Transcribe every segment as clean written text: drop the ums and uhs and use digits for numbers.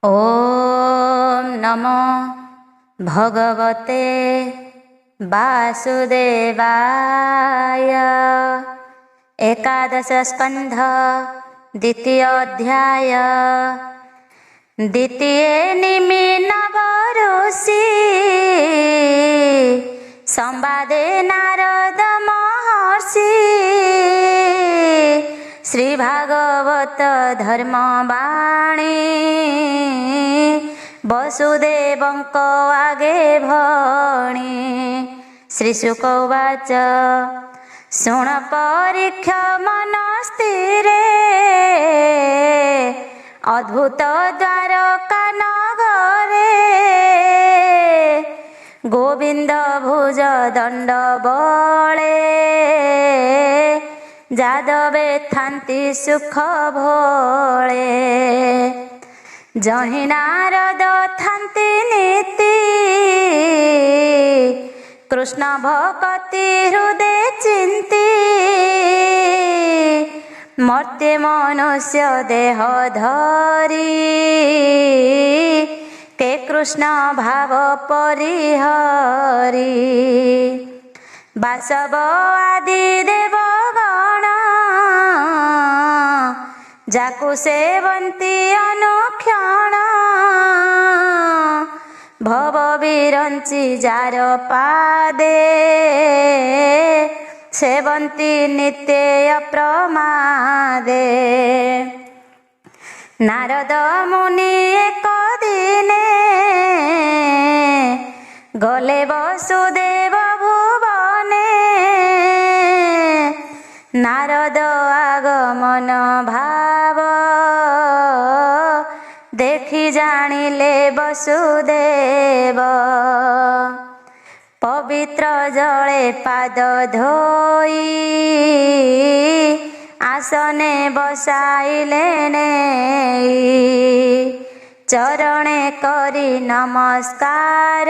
ओम नमो भगवते वासुदेवाय। एकादश स्कंध द्वितीय अध्याय। द्वितीय निमिन ऋषि संवादे नारद महर्षि। श्री भागवत धर्मवाणी वसुदेवंक आगे भणी। श्रीशुक उवाच शुण परीक्ष मनस्थिरे अद्भुत द्वारका नगरे। गोविंद भुज दंड बळे जादवे थांती सुख भोळे। जहि नारद थांती नीति कृष्ण भक्ति हृदय चिंती। मर्त्य मनुष्य देह धरी के कृष्ण भाव परिहरी। बासव आदि देवगण जाकु सेवन्ति अनुक्षण। भव विरंचि जार पादे सेवन्ति नित्य अप्रमादे। नारद मुनि एक दिने गले वसुदेव भुवने। नारद आगमन भाव देखि जानिले वसुदेव। पवित्र जले पाद धोई आसने बसाइले नेई। चरणे करी नमस्कार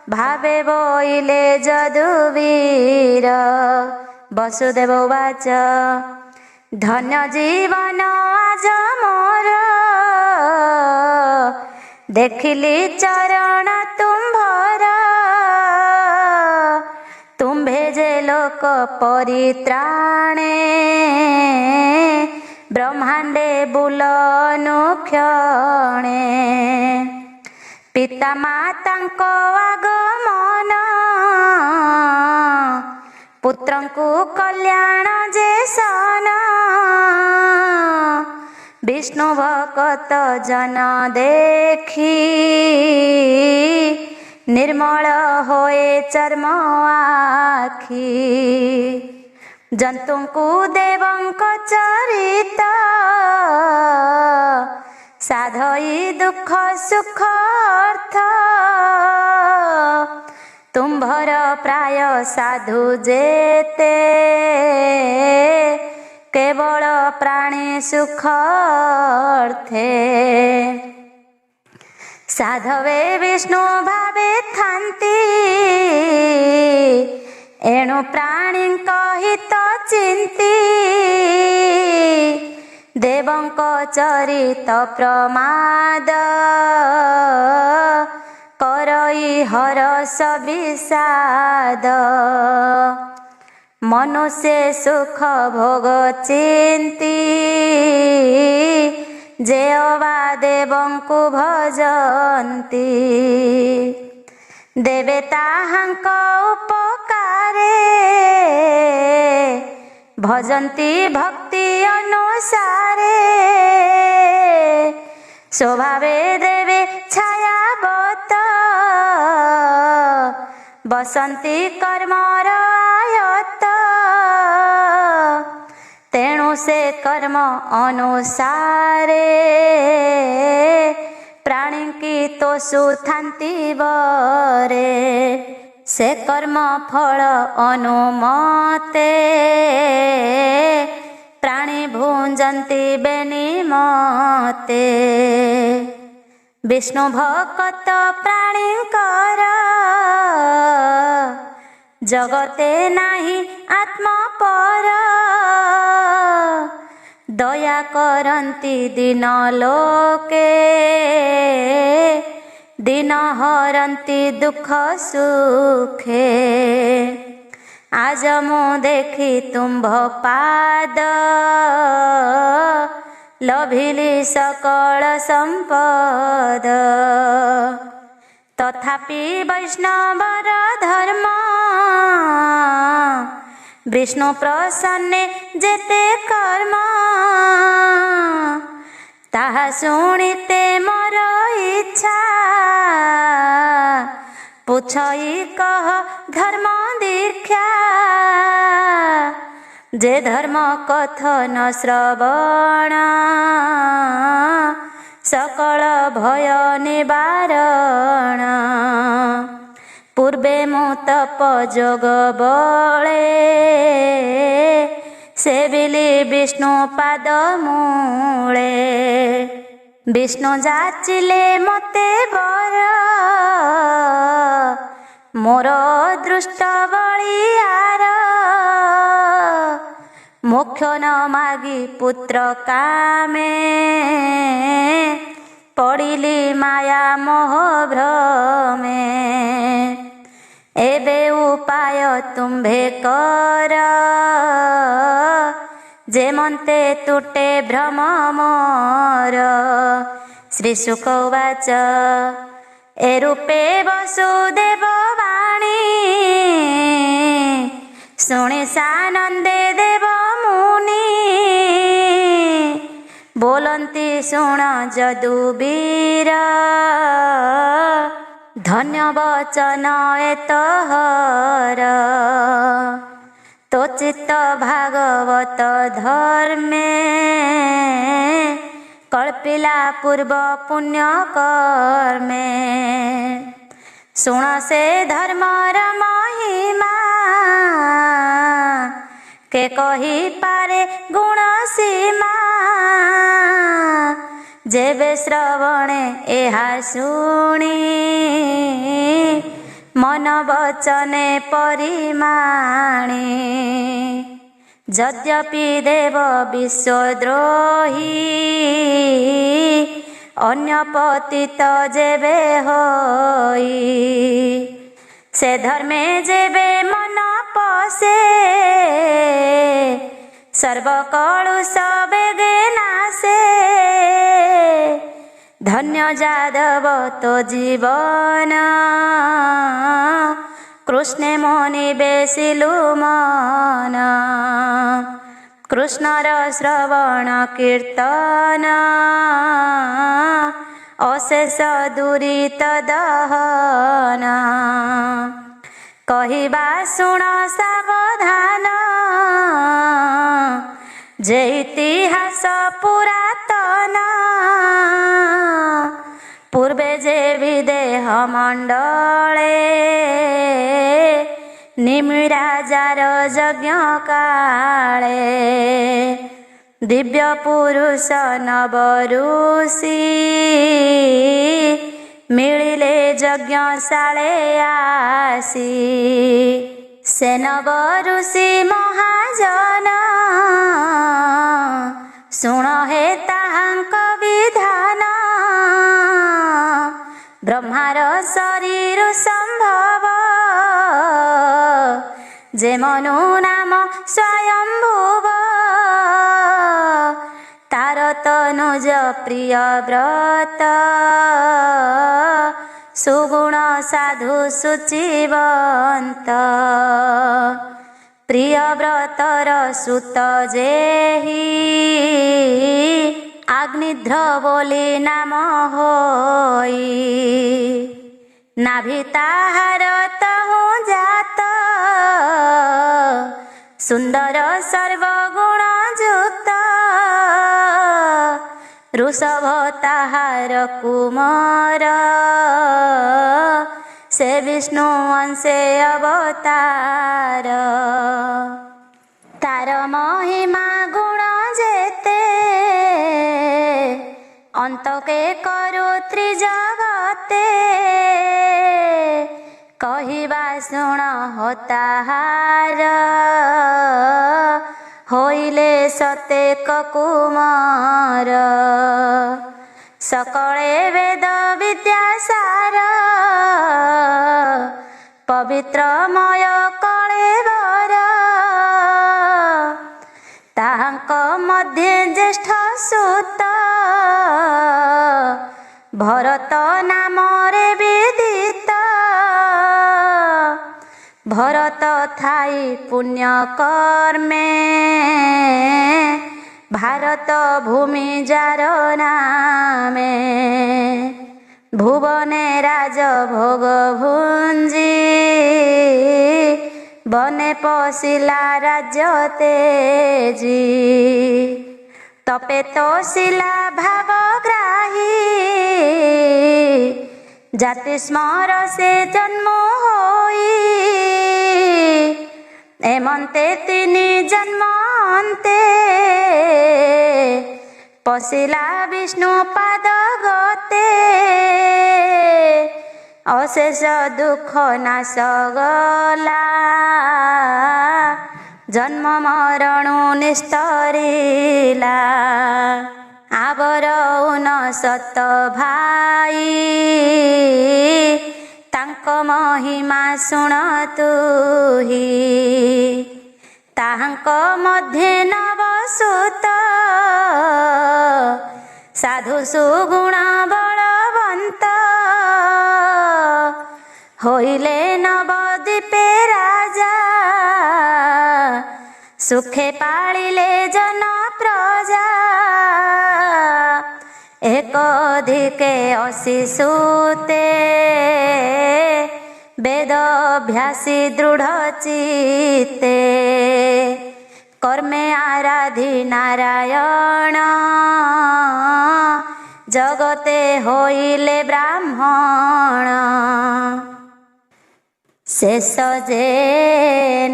भावे बोइले जदुवीर। वसुदेव उवाच धन्य जीवन आज मोर देखिली चरण तुम्भर। तुम्भे जे लोक परित्राणे ब्रह्मांडे बुलनुक्षणे। पिता मातांक आगमन पुत्रंकु कल्याण जे सन। विष्णु भक्त जन देखी निर्मल होए चर्म आखी। जंतुंकु देवंक चरित साधई दुख सुख अर्थ। तुम्भर प्राय साधु जेते केवल प्राणी सुख अर्थे। साधवे विष्णु भावे थांती एणु प्राणी हित चिंती। देवंक चरित प्रमाद करई हरस विषाद। मनुष्य सुख भोग चिंती जेवा देवंकु भजंती। देवे ताहांक उपकारे भजंती भक्ति अनुसारे। स्वभावे देवे छायावत बसंती कर्मर आयत। तेणु से कर्म अनुसारे प्राणी की तो सुथांति बरे। से कर्म फल अनुमते प्राणी भुंजंती बेनिमते। विष्णु भक्त प्राणींकर जगते नाही आत्मा पर। ଦୟା କରନ୍ତି ଦିନ ଲୋକେ, ଦିନ ହରନ୍ତି ଦୁଃଖ ସୁଖେ। ଆଜ ମୁଁ ଦେଖି ତୁମ୍ଭ ପାଦ, ଲଭିଲି ସକଳ ସମ୍ପଦ। ତଥାପି ବୈଷ୍ଣବର ଧର୍ମ, ବିଷ୍ଣୁ ପ୍ରସନ୍ନେ ଯେତେ କର୍ମ। ତାହା ଶୁଣିତେ ମୋର ଇଚ୍ଛା, ପୁଛଇ କହ ଧର୍ମ ଦୀକ୍ଷା। ଯେ ଧର୍ମ କଥନ ଶ୍ରବଣ, ସକଳ ଭୟ ନିବାରଣ। ପୂର୍ବେ ମୁଁ ତପ ଯୋଗ ବଳେ, ସେବିଲି ବିଷ୍ଣୁ ପାଦ ମୂଳେ। ବିଷ୍ଣୁ ଯାଚିଲେ ମତେ ବର, ମୋର ଦୃଷ୍ଟ ବଳିଆର। ମୋକ୍ଷ ନ ମାଗି ପୁତ୍ର କାମେ, ପଡ଼ିଲି ମାୟା ମୋହ ଭ୍ରମେ। ଏବେ ଉପାୟ ତୁମ୍ଭେ କର, ଯେ ମନ୍ତେ ତୁଟେ ଭ୍ରମ ମୋର। ଶ୍ରୀ ଶୁକ ଉବାଚ ଏ ରୂପେ ବସୁଦେବ ବାଣୀ, ଶୁଣି ସାନନ୍ଦେ ଦେବ ମୁନି। ବୋଲନ୍ତି ଶୁଣ ଯଦୁବୀର, ଧନ୍ୟ ବଚନ ଏତହର। ତୋ ଚିତ୍ତ ଭାଗବତ ଧର୍ମେ, କଳ୍ପିଲା ପୂର୍ବ ପୁଣ୍ୟ କର୍ମେ। ଶୁଣ ସେ ଧର୍ମର ମହିମା, କେ କହିପାରେ ଗୁଣ ସୀମା। ଯେବେ ଶ୍ରବଣେ ଏହା ଶୁଣି, ମନ ବଚନେ ପରିମାଣି। ଯଦ୍ୟପି ଦେବ ବିଶ୍ୱଦ୍ରୋହୀ, ଅନ୍ୟ ପତିତ ଯେବେ ହୋଇ। ସେ ଧର୍ମେ ଯେବେ ମନ ପଶେ, ସର୍ବକଳୁଷ ବେগে ନାଶେ। ଧନ୍ୟ ଯାଦବ ତୋ ଜୀବନ, କୃଷ୍ଣେ ମନିବେଶିଲୁ ମନ। କୃଷ୍ଣର ଶ୍ରବଣ କୀର୍ତ୍ତନ, ଅଶେଷ ଦୁରିତ ଦହନ। କହିବା ଶୁଣ ସାବଧାନ, ଯେ ଇତିହାସ ପୁରାତନ। ପୂର୍ବେ ଯେ ବିଦେହ ମଣ୍ଡଳେ, ନିମିରାଜାର ଯଜ୍ଞ କାଳେ। ଦିବ୍ୟ ପୁରୁଷ ନବ ଋଷି, ମିଳିଲେ ଯଜ୍ଞଶାଳେ ଆସି। ସେ ନବ ଋଷି ମହାଜନ, ଶୁଣ ହେ ତାହାଙ୍କ ବିଧାନ। ବ୍ରହ୍ମାର ଶରୀର ସମ୍ଭବ, ଯେ ମନୁ ନାମ ସ୍ୱୟଂଭୁବ। ତାର ତନୁଜ ପ୍ରିୟ ବ୍ରତ, ସୁଗୁଣ ସାଧୁ ସୁଚିବନ୍ତ। ପ୍ରିୟ ବ୍ରତର ସୁତ ଯେହି, ଆଗ୍ନିଧ୍ର ବୋଲି ନାମ ହୋଇ। ନାଭି ତାହାର ତହୁଁ ଜାତ, ସୁନ୍ଦର ସର୍ବଗୁଣ ଯୁକ୍ତ। ଋଷଭ ତାହାର କୁମାର, ସେ ବିଷ୍ଣୁ ଅଂଶେ ଅବତାର। ତାର ମହିମା ଗୁଣ ଯେତେ, ଅନ୍ତକେ କରୁ ତ୍ରିଜଗତେ। କହିବା ଶୁଣ ହୋ ତାହାର, ହୋଇଲେ ସତେକ କୁମାର। ସକଳେ ବେଦ ବିଦ୍ୟାସାର ପବିତ୍ରମୟ କଳେବର। ତାହାଙ୍କ ମଧ୍ୟରେ ଜ୍ୟେଷ୍ଠ ସୁତ ଭରତ ନାମରେ ବିଦିତ। ଭରତ ଥାଇ ପୁଣ୍ୟ କର୍ମେ ଭାରତ ଭୂମି ଯାର ନାମେ। ଭୁବନେ ରାଜ ଭୋଗ ଭୁଞ୍ଜି ବନେ ପଶିଲା ରାଜ୍ୟ ତେଜି। ତପେ ତୋଷିଲା ଭାବଗ୍ରାହୀ ଜାତି ସ୍ମର ସେ ଜନ୍ମ ହୋଇ। ଏମନ୍ତେ ତିନି ଜନ୍ମନ୍ତେ ପଶିଲା ବିଷ୍ଣୁ ପାଦ ଗତେ। ଅଶେଷ ଦୁଃଖ ନାଶ ଗଲା ଜନ୍ମ ମରଣୁ ନିସ୍ତରିଲା। ଆବର ଉନସତ ଭାଇ ତାଙ୍କ ମହିମା ଶୁଣ ତୁହି। ତାହାଙ୍କ ମଧ୍ୟରେ ନବସୁତ ସାଧୁ ସୁଗୁଣ ବଳବନ୍ତ। ହୋଇଲେ ନବଦ୍ୱୀପେ ରାଜା ସୁଖେ ପାଳିଲେ ଜନ ପ୍ରଜା। ଏକଧିକେ ଅଶୀ ସୁତେ ବେଦ ଅଭ୍ୟାସୀ ଦୃଢ଼ ଚିତ୍ତେ। କର୍ମେ ଆରାଧି ନାରାୟଣ ଜଗତେ ହୋଇଲେ ବ୍ରାହ୍ମଣ। ଶେଷ ଯେ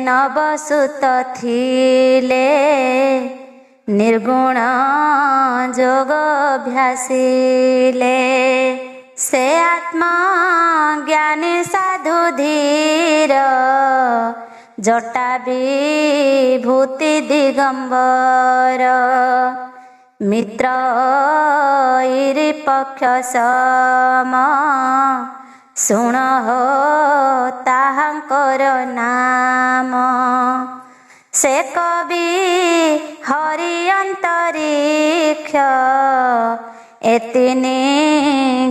ନବସୁତ ଥିଲେ ନିର୍ଗୁଣ ଯୋଗ ଅଭ୍ୟାସିଲେ। ସେ ଆତ୍ମଜ୍ଞାନୀ ସାଧୁ ଧୀର ଜଟା ବିଭୂତି ଦିଗମ୍ବର। ମିତ୍ର ଇରି ପକ୍ଷ ସମ ଶୁଣ ହୋ ତାହାଙ୍କର ନାମ। ସେ କବି ହରି ଅନ୍ତରୀକ୍ଷ ଏତିନି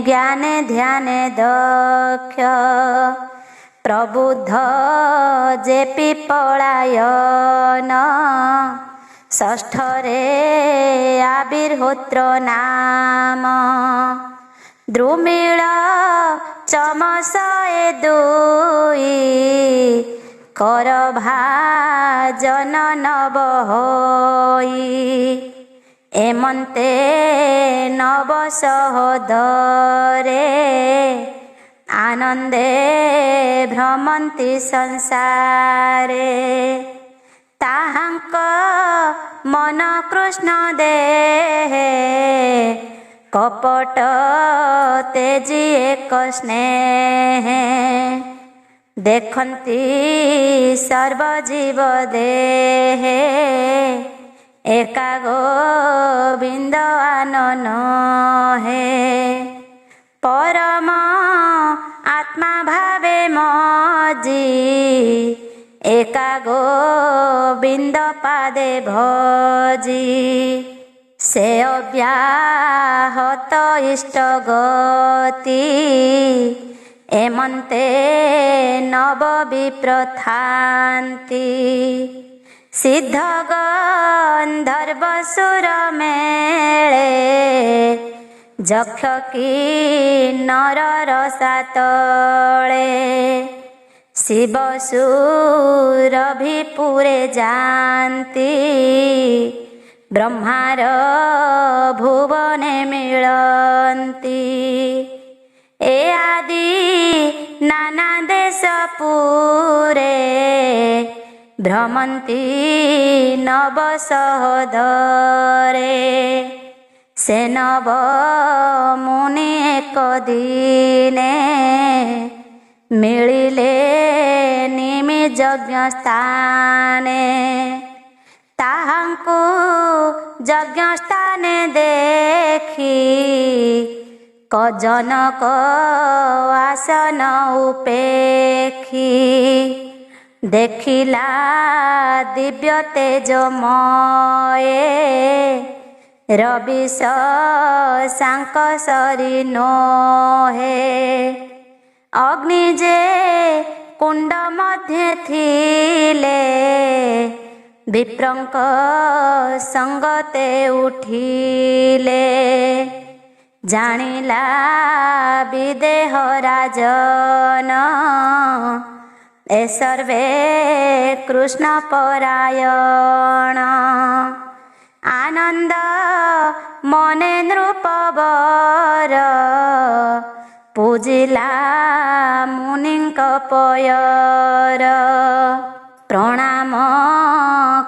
ଜ୍ଞାନେ ଧ୍ୟାନେ ଦକ୍ଷ। ପ୍ରବୁଦ୍ଧ ଯେ ପିପଳାୟନ ଷଷ୍ଠରେ ଆବିର୍ହୋତ୍ର ନାମ। ଦ୍ରୁମିଳ ଚମସ ଏ ଦୁଇ କର ଭାଜନ ନବ ହୋଇ। ଏମନ୍ତେ ନବ ସହୋଦରେ ଆନନ୍ଦେ ଭ୍ରମନ୍ତି ସଂସାରେ। ତାହାଙ୍କ ମନ କୃଷ୍ଣ ଦେହେ କପଟ ତେଜି ଏକ ସ୍ନେହେ। ଦେଖନ୍ତି ସର୍ବଜୀବ ଦେହେ ଏକା ଗୋବିନ୍ଦ ଆନନ ହେ। ପରମ ଆତ୍ମା ଭାବେ ମଜି ଏକା ଗୋବିନ୍ଦ ପାଦେ ଭଜି। ସେ ଅବ୍ୟାହତ ଇଷ୍ଟ ଗତି ଏମନ୍ତେ ନବ ବିପ୍ର ଥାନ୍ତି। ସିଦ୍ଧ ଗନ୍ଧର୍ବ ସୁର ମେଳେ ଯକ୍ଷ କିନ୍ନର ରସାତଳେ। ଶିବ ସୁରଭିପୁରେ ଯାନ୍ତି ବ୍ରହ୍ମାର ଭୁବନେ ମିଳନ୍ତି। ଏ ଆଦି ନାନା ଦେଶ ପୁରେ ଭ୍ରମନ୍ତି ନବ ସହୋଦରେ। ସେ ନବ ମୁନି ଏକ ଦିନେ ମିଳିଲେ ନିମି ଯଜ୍ଞ ସ୍ଥାନେ। ତାହାଙ୍କ ଯଜ୍ଞ ସ୍ଥାନେ ଦେଖି କଜନକ ଆସନ ଉପେକ୍ଷି ଦେଖିଲା ଦିବ୍ୟ ତେଜମୟେ ରବିଶ ସାଙ୍କ ସରି ନୋହେ ଅଗ୍ନି ଯେ କୁଣ୍ଡ ମଧ୍ୟେ ଥିଲେ ବିପ୍ରଙ୍କ ସଙ୍ଗତେ ଉଠିଲେ ଜାଣିଲା ବିଦେହ ରାଜନ ଏ ସର୍ବେ କୃଷ୍ଣ ପରାୟଣ ଆନନ୍ଦ ମନେ ନୃପବର ପୂଜିଲା ମୁନିଙ୍କ ପୟର ପ୍ରଣାମ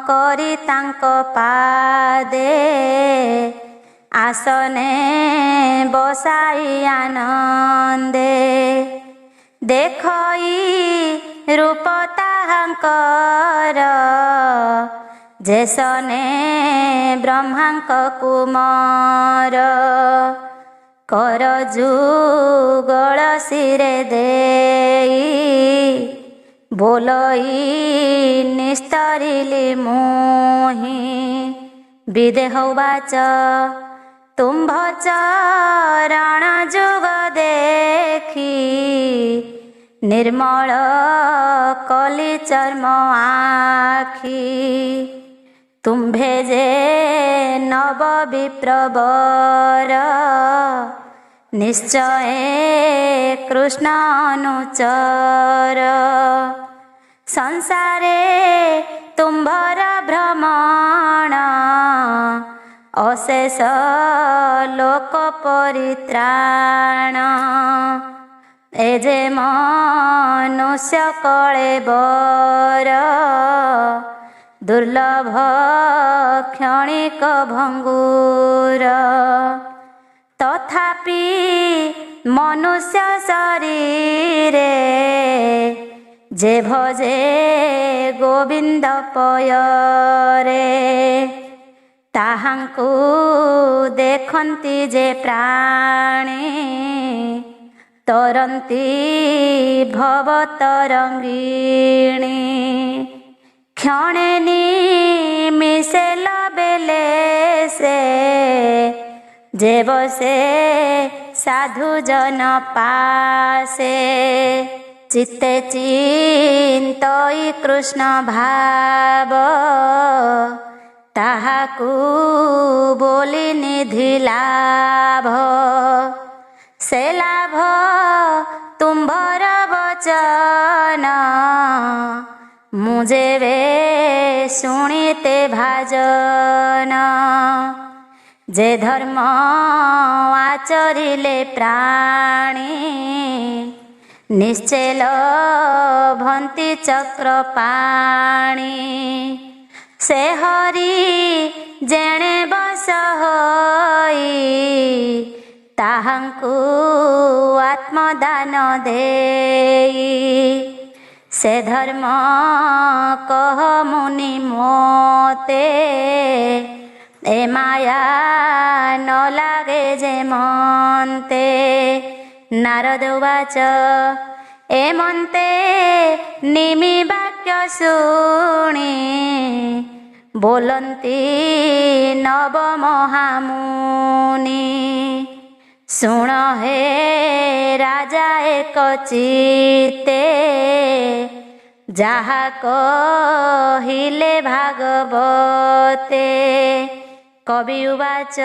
କରି ତାଙ୍କ ପାଦେ ଆସନେ ବସାଇ ଆନନ୍ଦେ ଦେଖଇ ରୂପ ତାହାଙ୍କର ଯେସନେ ବ୍ରହ୍ମାଙ୍କ କୁମାର କର ଯୁଗଳ ଶିରେ ଦେଇ ବୋଲଇ ନିସ୍ତରିଲି ମୋହି ବିଦେହ ବାଚ ତୁମ୍ଭ ଚରଣ ଯୁଗ ଦେଖି ନିର୍ମଳ କଲି ଚର୍ମ ଆଖି ତୁମ୍ଭେ ଯେ ନବ ବିପ୍ରବର ନିଶ୍ଚୟ କୃଷ୍ଣ ଅନୁଚର ସଂସାରେ ତୁମ୍ଭର ଭ୍ରମଣ ଅଶେଷ ଲୋକ ପରିତ୍ରାଣ ଏ ଯେ ମନୁଷ୍ୟ କଳେବର ଦୁର୍ଲଭ କ୍ଷଣିକ ଭଙ୍ଗୁର ତଥାପି ମନୁଷ୍ୟ ଶରୀରେ ଯେ ଭଜେ ଗୋବିନ୍ଦ ପୟରେ ତାହାଙ୍କୁ ଦେଖନ୍ତି ଯେ ପ୍ରାଣୀ ତରନ୍ତି ଭବ ତରଙ୍ଗିଣୀ କ୍ଷଣେ ନିମିଷେଲ ବେଲେ ସେ ଯେ ବସେ ସାଧୁ ଜନ ପାଶେ ଚିତ୍ତେ ଚିନ୍ତଇ କୃଷ୍ଣ ଭାବ ତାହାକୁ ବୋଲି ନିଧି ଲାଭ ସେ ଲାଭ ତୁମ୍ଭର ବଚନ ମୁଁ ଯେବେ ଶୁଣିତେ ଭାଜନ ଯେ ଧର୍ମ ଆଚରିଲେ ପ୍ରାଣୀ ନିଶ୍ଚେଲ ଭନ୍ତି ଚକ୍ର ପାଣି ସେ ହରି ଯେଣେ ବସ ହୋଇ ତାହାଙ୍କୁ ଆତ୍ମଦାନ ଦେଇ ସେ ଧର୍ମ କହ ମୁନି ମୋତେ ଏ ମାୟା ନ ଲାଗେ ଯେ ମନ୍ତେ ନାରଦ ଉବାଚ ଏ ମନ୍ତେ ନିମି ବାକ୍ୟ ଶୁଣି ବୋଲନ୍ତି ନବ ମହାମୁନି ଶୁଣ ହେ ରାଜା ଏକ ଚିତ୍ତେ ଯାହା କହିଲେ ଭାଗବତେ କବି ଉବାଚ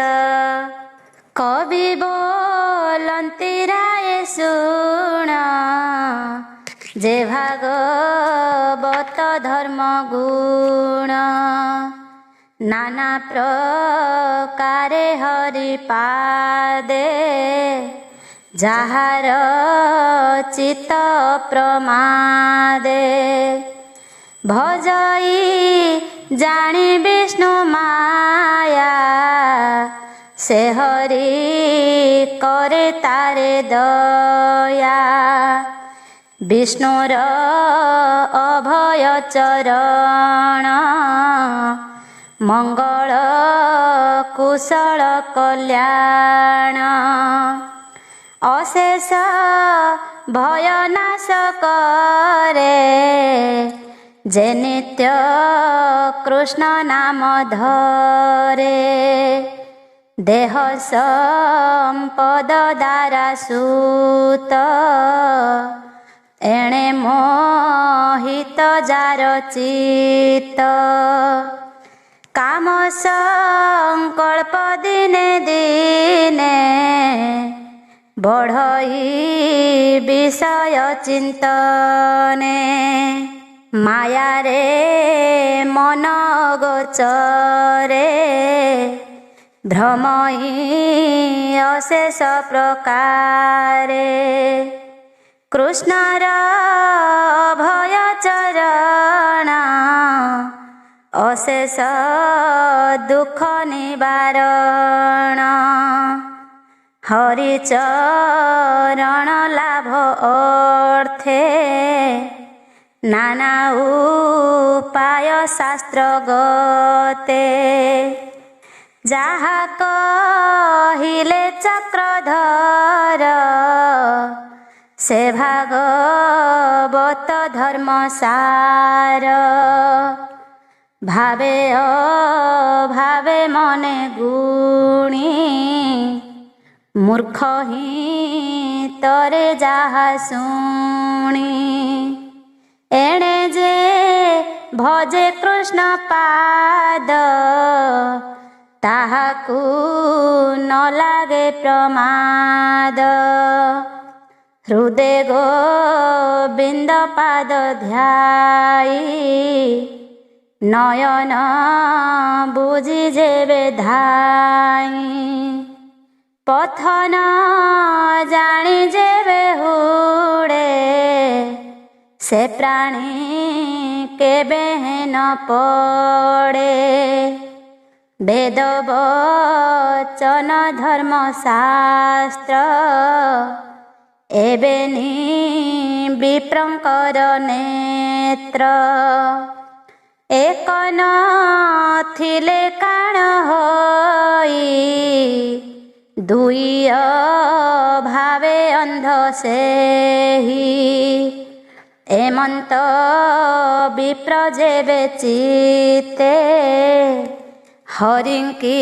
କବି ବୋଲନ୍ତି ରାୟ ଶୁଣ ଯେ ଭାଗବତ ଧର୍ମ ଗୁଣ ନାନା ପ୍ରକାରେ ହରି ପାଦେ ଯାହାର ଚିତ୍ତ ପ୍ରମାଦେ ଭଜଇ ଜାଣି ବିଷ୍ଣୁ ମାୟା ସେ ହରି করে তারে দয়া বিষ্ণুর অভয় চরণ মঙ্গল କୁଶଳ କଲ୍ୟାଣ। ଅଶେଷ ଭୟ ନାଶ କରେ ଯେ ନିତ୍ୟ କୃଷ୍ଣ ନାମ ଧରେ। ଦେହ ସମ୍ପଦ ଦ୍ୱାରା ସୁତ ଏଣେ ମୋହିତ ଯାର ଚିତ୍ତ। କାମ ସଂକଳ୍ପ ଦିନେ ଦିନେ ବଢ଼ଇ ବିଷୟ ଚିନ୍ତନେ। ମାୟାରେ ମନ ଗୋଚରେ ଭ୍ରମଇ ଅଶେଷ ପ୍ରକାରେ। କୃଷ୍ଣର ଅଭୟ ଚରଣ ଅଶେଷ ଦୁଃଖ ନିବାରଣ। ହରି ଚରଣ ଲାଭ ଅର୍ଥେ ନାନା ଉପାୟ ଶାସ୍ତ୍ର ଗତେ। ଯାହା କହିଲେ ଚକ୍ରଧର ସେ ଭାଗବତ ଧର୍ମ ସାର। ଭାବେ ଅଭାବେ ମନେ ଗୁଣି ମୂର୍ଖ ହିଁ ତରେ ଯାହା ଶୁଣି। ଏଣେ ଯେ ଭଜେ କୃଷ୍ଣ ପାଦ ତାହାକୁ ନ ଲାଗେ ପ୍ରମାଦ। ହୃଦେ ଗୋବିନ୍ଦ ପାଦ ଧ୍ୟାଇ ନୟନ ବୁଝି ଯେବେ ଧାଇ। ପଥ ନ ଜାଣି ଯେବେ ହୁଡ଼େ ସେ ପ୍ରାଣୀ କେବେ ନ ପଡ଼େ। ବେଦ ବଚନ ଧର୍ମ ଶାସ୍ତ୍ର ଏବେ ନି ବିପ୍ରଙ୍କର ନେତ୍ର। ଏକ ନ ଥିଲେ କାଣ ହୋଇ ଦୁଇ ଭାବେ ଅନ୍ଧ ସେହି। ଏମନ୍ତ ବିପ୍ର ଯେବେ ଚିତେ ହରିଙ୍କି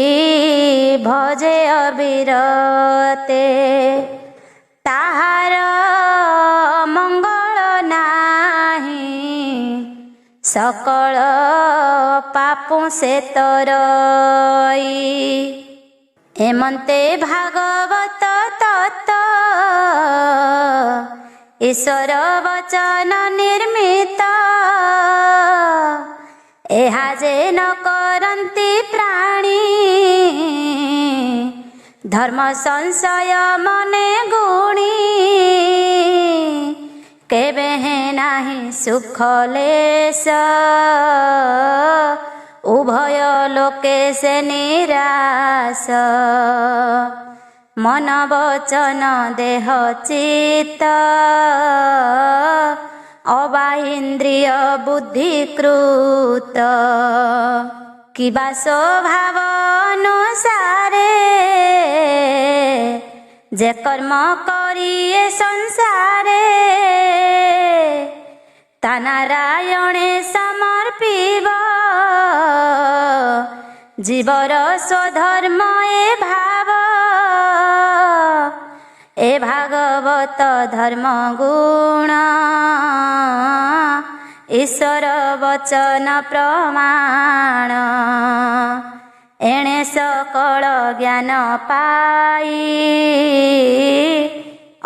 ଭଜେ ଅବିରତେ। ତାହାର ମଙ୍ଗଳ ନାହିଁ ସକଳ ପାପୁ ସେ ତରଇ। ଏମନ୍ତେ ଭାଗବତ ତତ୍ତ୍ୱ ଈଶ୍ୱର ବଚନ ନିର୍ମିତ। ଏହା ଯେ ନ କରନ୍ତି ପ୍ରାଣୀ ଧର୍ମ ସଂଶୟ ମନେ ଗୁଣି। କେବେ ନାହିଁ ସୁଖ ଲେଶ ଉଭୟ ଲୋକେ ସେ ନିରାଶ। ମନ ବଚନ ଦେହ ଚିତ୍ତ ଅବା ଇନ୍ଦ୍ରିୟ ବୁଦ୍ଧିକୃତ। କିବା ସ୍ୱଭାବ ଅନୁସାରେ ଯେ କର୍ମ କରିଏ ସଂସାରେ ତା ନାରାୟଣେ ସମର୍ପିବ। ଜୀବର ସ୍ୱଧର୍ମ ଏ ଭାବ ଏ ଭାଗବତ ଧର୍ମ ଗୁଣ। ଈଶ୍ୱର ବଚନ ପ୍ରମାଣ ଏଣେ ସକଳ ଜ୍ଞାନ ପାଇ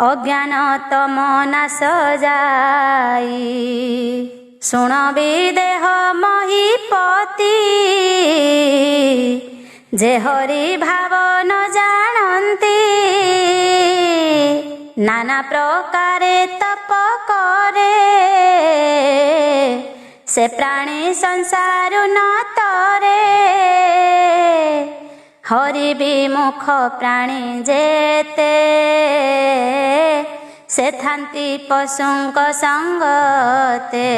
ଅଜ୍ଞାନ ତମ ନାଶ ଯାଇ। ଶୁଣ ବିଦେହ ମହିପତି ଯେ ହରି ଭାବ ନ ଜାଣନ୍ତି। ନାନା ପ୍ରକାରେ ତପ କରେ ସେ ପ୍ରାଣୀ ସଂସାରୁ ନ ତରେ। ହରି ବିମୁଖ ପ୍ରାଣୀ ଯେତେ ସେ ଥାନ୍ତି ପଶୁଙ୍କ ସଙ୍ଗତେ।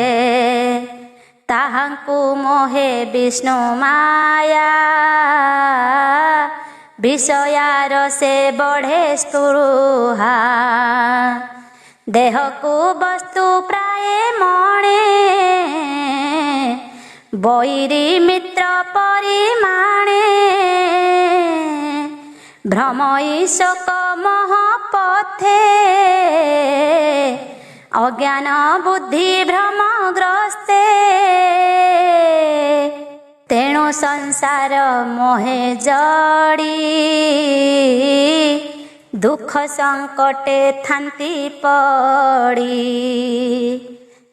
ତାହାଙ୍କୁ ମୋହେ ବିଷ୍ଣୁ ମାୟା विषयार से बढ़े स्पृहा देह को वस्तु प्राय मणे बैरी मित्र परिमाणे भ्रमई शोक मोह पथे अज्ञान बुद्धि भ्रमग्रस्ते तेणु संसार मोहे जड़ी दुख संकटे थांती पड़ी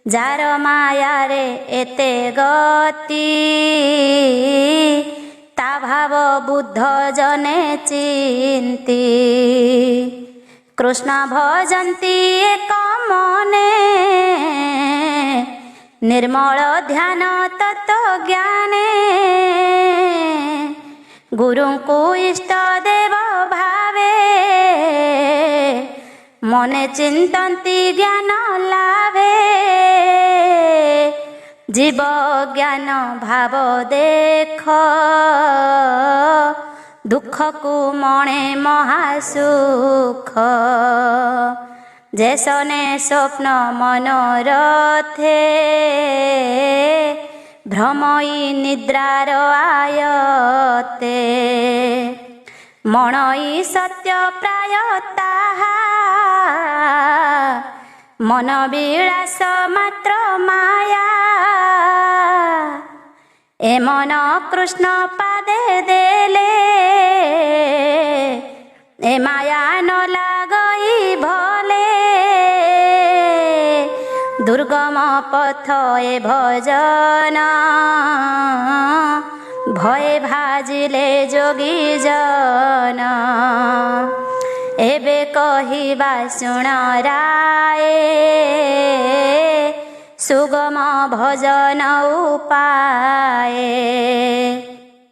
जार माया रे एते गति ता भाव बुद्ध जने चिंती कृष्ण भजन्ति एक मने निर्मल ध्यान तत्व ज्ञाने गुरु को इष्ट देव भावे मने चिंतन्ति ज्ञान लाभे जीव ज्ञान भाव देख दुख को मणे महासुख जैसने स्वप्न मनोरथे भ्रमई निद्रार आयते मणई सत्य प्राय ताहा मन विलास मात्र माया ए मन कृष्ण पादे देले ए माया न लागई भले दुर्गम पथ ए भजन भय भाजिले जोगी जन एबे कहिबा सुण राये सुगम भजन उपाय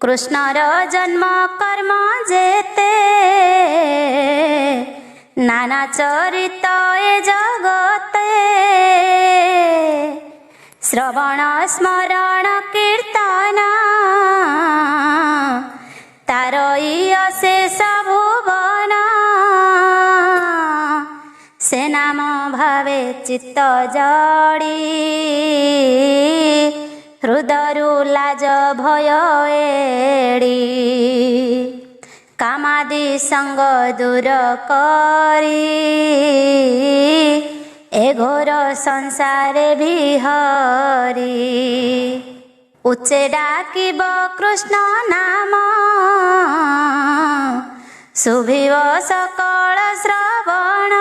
कृष्णर जन्म कर्म जेते नाना चरित ए जगते श्रवण स्मरण कीर्तन तारई अशेष भुवन से नाम भावे चित्त जड़ी हृदयरु लाज भय एड़ी कामादि संग दूर करी ए घोर संसारे बिहरी उच्चे डाकिब कृष्ण नाम शुभिव सकल श्रवण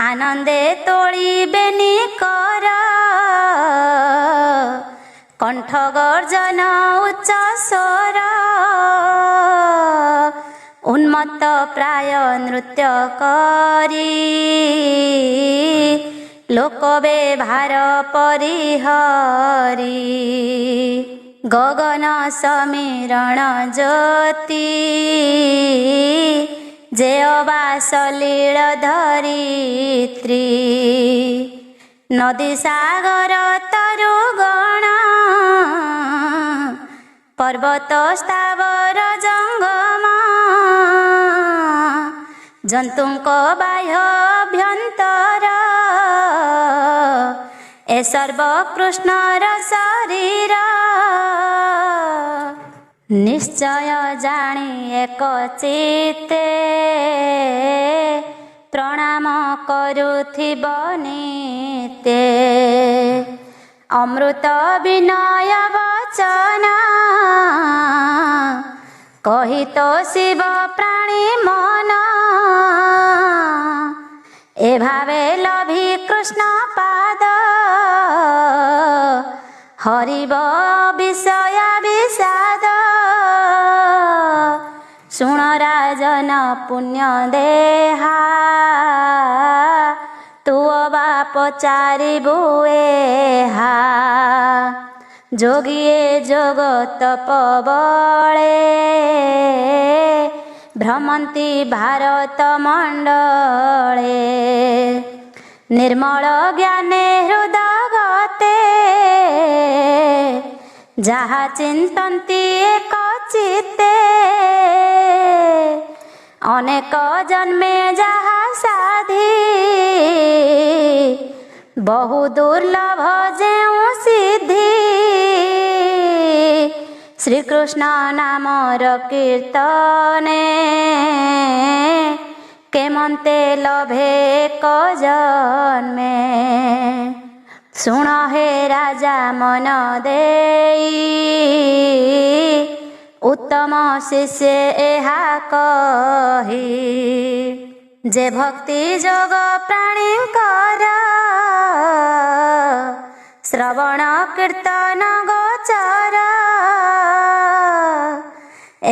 आनंदे तोड़िबेनि कर कंठ गर्जन उच्च स्वर उन्मत्त प्राय नृत्य करी लोक व्यवहार परिहरी गगन समीरण ज्योति जे सलील धरित्री नदी सागर तरुगण पर्वत स्थावर जंगम जंतुंक बाह्य अभ्यंतर ए सर्व कृष्णर शरीर निश्चय जानी एक चित्ते प्रणाम करुथिब नित्ये अमृत विनय वचन कही तो शिव प्राणी मन ए भावे लभी कृष्ण पाद हरिब विषय विषाद सुण राजन पुण्य देहा तू बा पचारिबु एहा जोगिए जोग तप बळे भ्रमन्ति भारत मंडले निर्मल ज्ञाने हृदगते जहा चिंतन्ति एक ଚିତ୍ତେ ଅନେକ ଜନ୍ମେ ଯାହା ସାଧି ବହୁ ଦୁର୍ଲଭ ଯେଉଁ ସିଦ୍ଧି ଶ୍ରୀକୃଷ୍ଣ ନାମର କୀର୍ତ୍ତନେ କେମନ୍ତେ ଲଭେ ଏକ ଜନ୍ମେ ଶୁଣ ହେ ରାଜା ମନ ଦେଇ ଉତ୍ତମ ଶିଷ୍ୟ ଏହା କହି ଯେ ଭକ୍ତି ଯୋଗ ପ୍ରାଣୀଙ୍କର ଶ୍ରବଣ କୀର୍ତ୍ତନ ଗୋଚର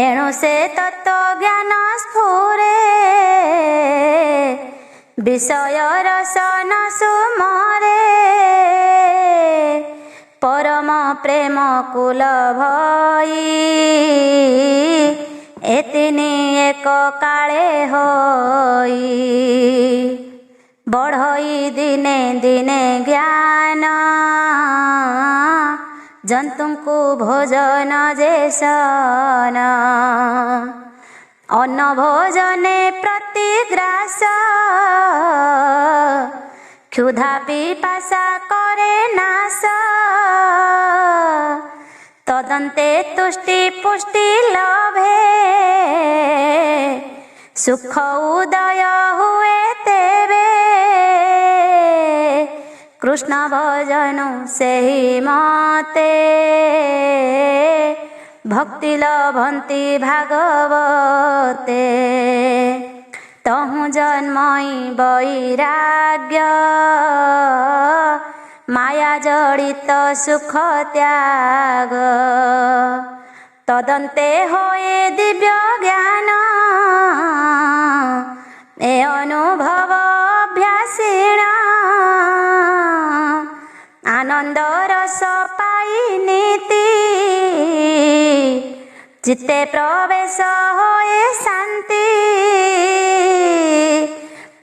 ଏଣୁ ସେ ତତ୍ତ୍ୱ ଜ୍ଞାନ ସ୍ଫୁରେ ବିଷୟ ରସନ ସୁମରେ ପରମ ପ୍ରେମ କୁଲ ଭଇ ଏତିନି ଏକ କାଳେ ହୋଇ ବଢ଼ଇ ଦିନେ ଦିନେ ଜ୍ଞାନ ଜନ୍ତୁଙ୍କୁ ଭୋଜନ ଯେସନ ଅନ୍ନ ଭୋଜନେ ପ୍ରତିଗ୍ରାସ କ୍ଷୁଧା ପିପାସା କରେ ନାଶ ତଦନ୍ତେ ତୁଷ୍ଟି ପୁଷ୍ଟି ଲଭେ ସୁଖ ଉଦୟ ହୁଏ ତେବେ କୃଷ୍ଣ ଭଜନ ସେହି ମତେ ଭକ୍ତି ଲଭନ୍ତି ଭାଗବତେ ତହୁଁ ଜନ୍ମଇ ବୈରାଗ୍ୟ ମାୟା ଜଡ଼ିତ ସୁଖ ତ୍ୟାଗ ତଦନ୍ତେ ହୋଏ ଦିବ୍ୟ ଜ୍ଞାନ ଏ ଅନୁଭବ ଅଭ୍ୟାସୀଣ ଆନନ୍ଦ ରସ ପାଇ ନୀତି ଚିତ୍ତେ ପ୍ରବେଶ ହୋଏ ଶାନ୍ତି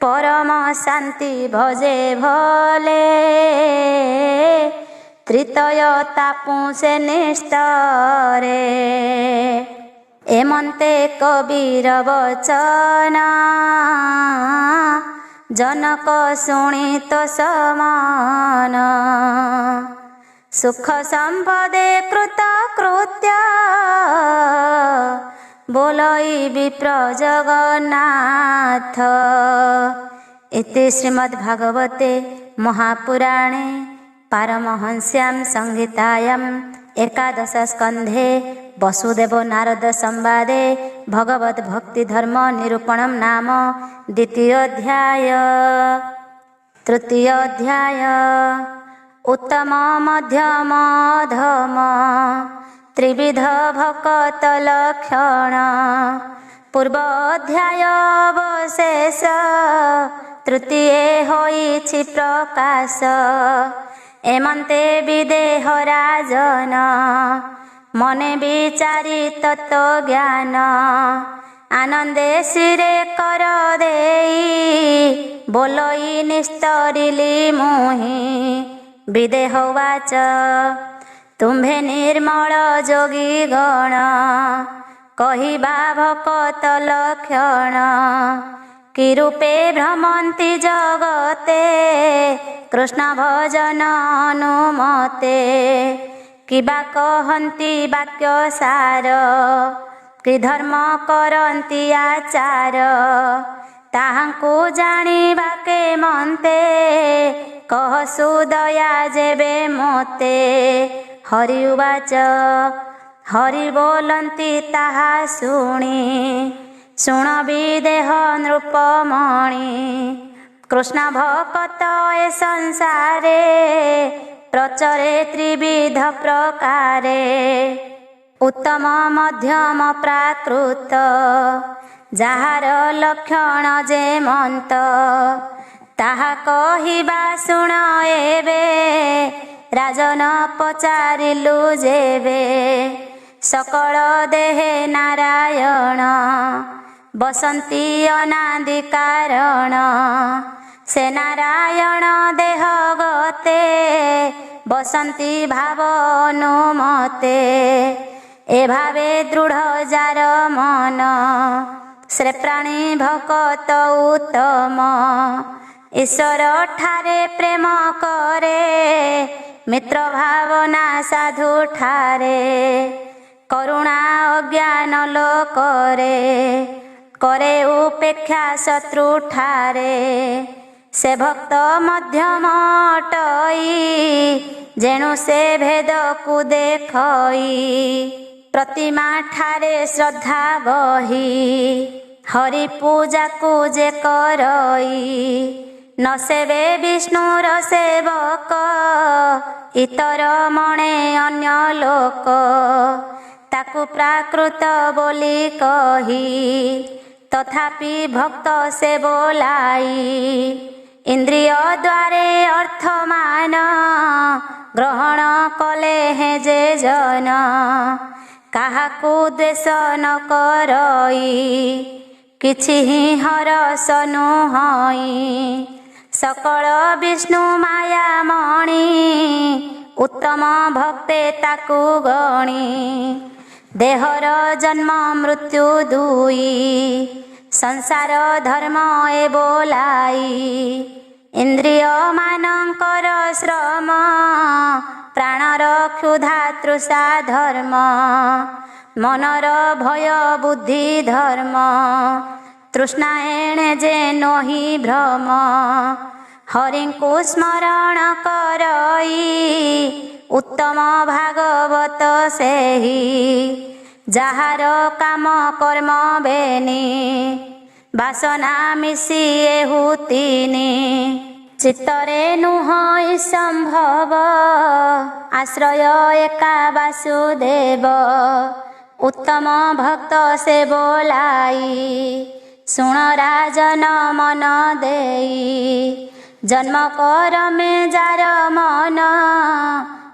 ପରମ ଶାନ୍ତି ଭଜେ ଭଲେ ତ୍ରିତୟ ତାପୁ ସେ ନିଷ୍ଠରେ ଏମନ୍ତେ କବିର ବଚନ ଜନକ ଶୁଣି ତ ସମାନ ସୁଖ ସମ୍ପଦେ କୃତ କୃତ୍ୟ ବୋଲଇ ବିପ୍ର ଜଗନ୍ନାଥ ଇତି ଶ୍ରୀମଦ୍ଭାଗବତେ ମହାପୁରାଣେ ପାରମହଂସ୍ୟାଂ ସଂହିତାୟାଂ ଏକାଦଶ ସ୍କନ୍ଧେ ବସୁଦେବ ନାରଦ ସମ୍ବାଦେ ଭଗବତ୍ ଭକ୍ତି ଧର୍ମ ନିରୂପଣମ୍ ନାମ ଦ୍ୱିତୀୟ ଅଧ୍ୟାୟ ତୃତୀୟ ଅଧ୍ୟାୟ ଉତ୍ତମ ମଧ୍ୟମ ଅଧମ ତ୍ରିବିଧ ଭକତ ଲକ୍ଷଣ ପୂର୍ବ ଅଧ୍ୟାୟ ଅବଶେଷ ତୃତୀୟ ହୋଇଛି ପ୍ରକାଶ ଏମନ୍ତେ ବିଦେହ ରାଜନ ମନେ ବିଚାରି ତତ୍ତ୍ୱ ଜ୍ଞାନ ଆନନ୍ଦେ ଶିରେ କର ଦେଇ ବୋଲଇ ନିସ୍ତରିଲି ମୁହିଁ ବିଦେହ ବାଚ ତୁମ୍ଭେ ନିର୍ମଳ ଯୋଗୀ ଗଣ କହିବା ଭକତ ଲକ୍ଷଣ କି ରୂପେ ଭ୍ରମନ୍ତି ଜଗତେ କୃଷ୍ଣ ଭଜନ ଅନୁମତେ କିବା କହନ୍ତି ବାକ୍ୟ ସାର କି ଧର୍ମ କରନ୍ତି ଆଚାର ତାହାଙ୍କୁ ଜାଣିବା କେମନ୍ତେ କହ ସୁଦୟା ଯେବେ ମୋତେ ହରି ଉବାଚ ହରି ବୋଲନ୍ତି ତାହା ଶୁଣି ଶୁଣ ବିଦେହ ନୃପମଣି କୃଷ୍ଣ ଭକତ ଏ ସଂସାରେ ପ୍ରଚରେ ତ୍ରିବିଧ ପ୍ରକାରେ ଉତ୍ତମ ମଧ୍ୟମ ପ୍ରାକୃତ ଯାହାର ଲକ୍ଷଣ ଯେମନ୍ତ ତାହା କହିବା ଶୁଣ ଏବେ ରାଜନ ପଚାରିଲୁ ଯେବେ ସକଳ ଦେହେ ନାରାୟଣ ବସନ୍ତି ଅନାଦି କାରଣ ସେ ନାରାୟଣ ଦେହ ଗତେ ବସନ୍ତି ଭାବ ଅନୁମତେ ए भावे दृढ़ जार मन से प्राणी भक्त उत्तम ईश्वर ठारे प्रेम करे मित्र भावना साधु ठारे करुणा अज्ञान लोकरे करे उपेक्षा शत्रु ठारे से भक्त मध्यम अटई जेणु से भेद को देखई प्रतिमा ठारे श्रद्धा बही हरि पूजा को जे करई न सेवे विष्णुर सेवक इतर मणे अन्य लोक ताकु प्राकृत बोली कही तथापि भक्त से बोलाई इंद्रिय द्वारे अर्थ मान ग्रहण कले हैं जे जन काहाकु द्वेष न करई किछि ही हरस नुहई सकल विष्णु माया मणि उत्तम भक्ते ताकु गणी देहर जन्म मृत्यु दुई संसार धर्म ए बोलाई इंद्रिय मानकर श्रम प्राणर क्षुधा तृषा धर्म मनर भय बुद्धि धर्म तृष्णा एणे जे नोहि भ्रम हरिଙ୍କୁ स्मरण करई उत्तम भागवत सेहि ଯାହାର କାମ କର୍ମ ବେନି ବାସନା ମିଶି ଏହୁତିନି ଚିତ୍ତରେ ନୁହଁ ସମ୍ଭବ ଆଶ୍ରୟ ଏକା ବାସୁଦେବ उत्तम भक्त से बोलाई सुण राजन मन देई जन्म कर में जार मन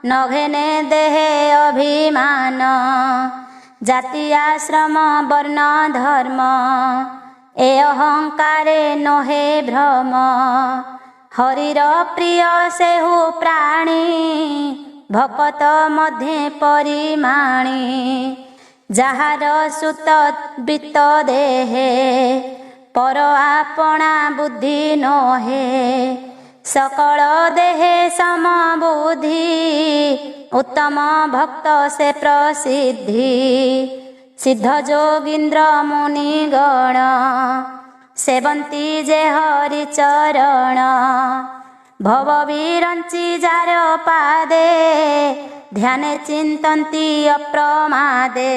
नघेने देहे अभिमान जाति आश्रम वर्ण धर्म ए अहंकारे नहे भ्रम हरिर प्रिय सेहु प्राणी भकत मध्य परिमाणी ଯାହାର ସୁତ ବିତ ଦେହେ ପର ଆପଣା ବୁଦ୍ଧି ନହେ ସକଳ ଦେହେ ସମବୁଦ୍ଧି ଉତ୍ତମ ଭକ୍ତ ସେ ପ୍ରସିଦ୍ଧି ସିଦ୍ଧ ଯୋଗୀନ୍ଦ୍ର ମୁନିଗଣ ସେବନ୍ତି ଯେ ହରି ଚରଣ भव विरंची जार पादे ध्याने चिंतन्ति अप्रमादे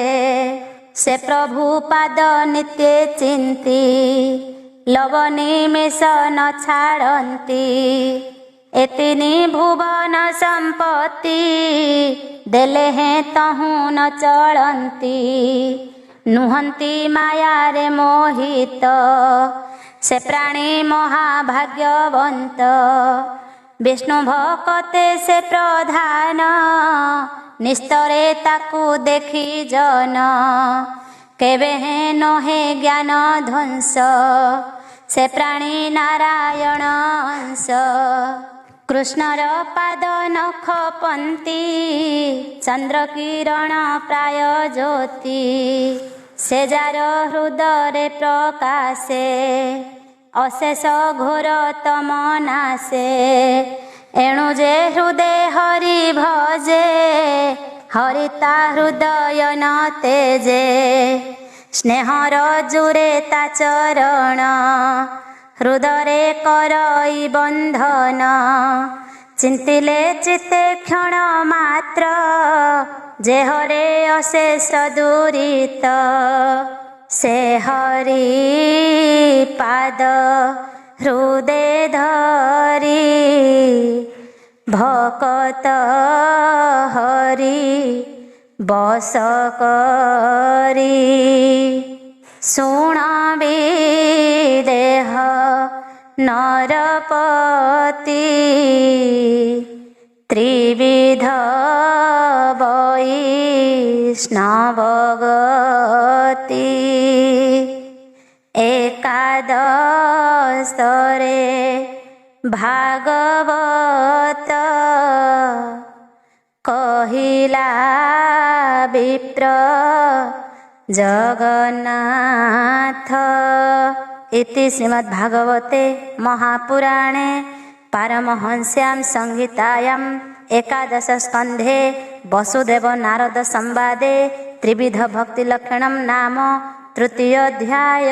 से प्रभु पाद नित्य चिंती लव निमेष न छाड़ती एतिनी भुवन संपत्ति देले हैं तहु न चलती नुहंती माया रे मोहित से प्राणी महाभाग्यवंत विष्णु भक्ते से प्रधान निस्तरे ताकू देखी जन केवे हैं नहे ज्ञान ध्वंस से प्राणी नारायण अंश कृष्णर पाद नख पंती चंद्र किरण प्राय ज्योति से जार हृदय प्रकाशे अशेष घोर तम नाशे एणु जे हृदय हरि भजे हरिता हृदय न तेजे स्नेहर जुरे ता चरण हृदय करई बंधन चिंतिले चित्ते क्षण मात्र जे हरे अशेष दूरित से हरि पाद हृदय धरी भकत हरि बस करी सुणाबी देह नरपति त्रिविध वैष्णवगति एकादशरे भागवत कहिला विप्र जगन्नाथ। इति श्रीमद्भागवते महापुराणे पारमहंस्यां संहितायां एकादश स्कन्धे वसुदेव नारद संवादे त्रिविध भक्ति लक्षणं नाम तृतीयोऽध्याय।